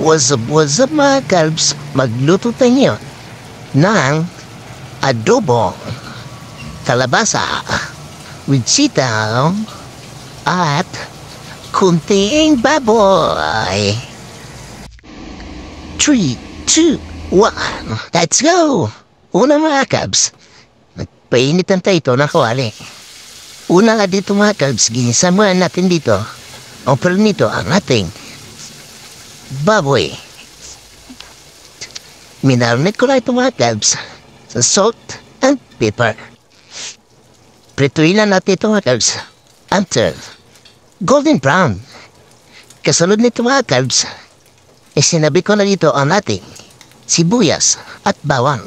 What's up mga kalbs? Magluto tayo ng adobo kalabasa with sitaw at kunting baboy. 3, 2, 1, let's go! Una mga kalbs, nagpainitan tayo ito ng kawali. Una nga dito mga kalbs, ginisamuan natin dito. O pero nito ang ating baboy. Minarinate ko lang ito mga kalbs sa salt and pepper. Prituin na natin ito mga kalbs until golden brown. Kasunod nito mga kalbs, sinabi ko na dito ang ating sibuyas at bawang.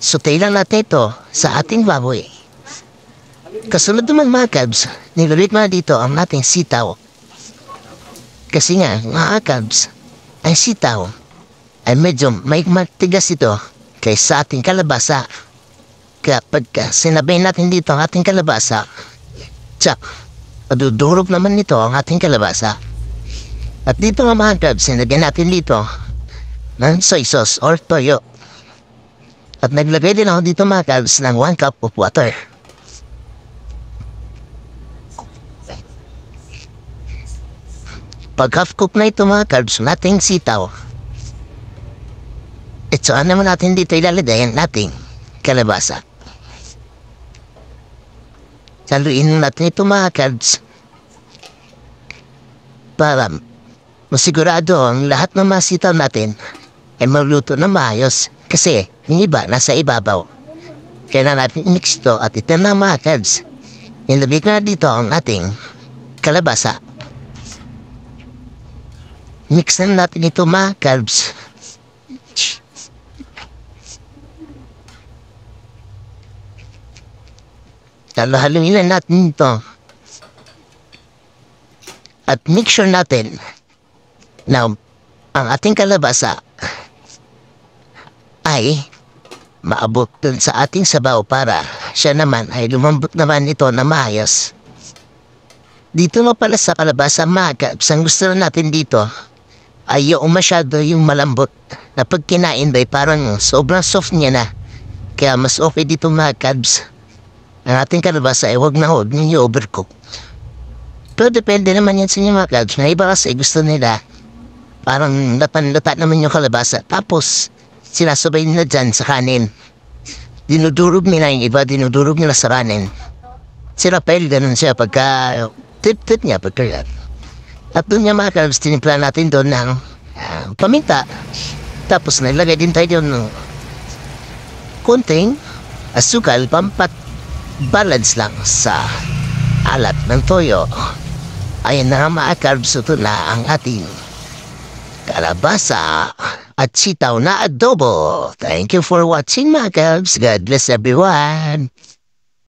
Sutay lang natin ito sa ating baboy. Kasunod naman mga kalbs, nilulit na dito ang ating sitaw. Kasi nga, mga kalbs, ang sitaw ay medyo may matigas ito kaysa ating kalabasa. Kaya pagka sinabay natin dito ang ating kalabasa, tsak, madudurog naman nito ang ating kalabasa. At dito nga mga kalbs, sinagyan natin dito ng soy sauce or toyo. At naglagay din ako dito mga kalbs ng 1 cup of water. Pag half-cook na ito mga kalbs, nating sitaw. Ito naman natin dito ilalagay ang nating kalabasa. Saluin natin ito mga kalbs para masigurado ang lahat ng mga sitaw natin ay maluto na maayos kasi yung iba nasa ibabaw. Kaya na natin mix ito at ito na mga kalbs. Ilagay na dito ang ating kalabasa. Mix na natin ito mga kalbs. Haluin na natin ito. At make sure natin na ang ating kalabasa ay maabot dun sa ating sabaw para siya naman ay lumambot naman ito na maayos. Dito na pala sa kalabasa mga kalbs, ang gusto natin dito ay yung masyado yung malambot na pag kinain ba parang sobrang soft niya na. Kaya mas okay dito mga kalbs. Ang ating kalabasa ay huwag ninyo overcook. Pero depende naman yan sa inyo mga kalbs. Na iba kasi gusto nila parang lapan-lata naman yung kalabasa. Tapos sinasabay nila dyan sa kanin. Dinudurog nila yung iba, dinudurog nila sa kanin. Sila pwede ganun siya pagka tip-tip niya pagka yan. At doon niya mga kalbs, tinimpla natin doon ng paminta. Tapos nilagay din tayo doon ng konting asukal, balance lang sa alat ng toyo. Ayan na mga kalbs, ito na ang ating kalabasa at sitaw na adobo. Thank you for watching mga kalbs. God bless everyone.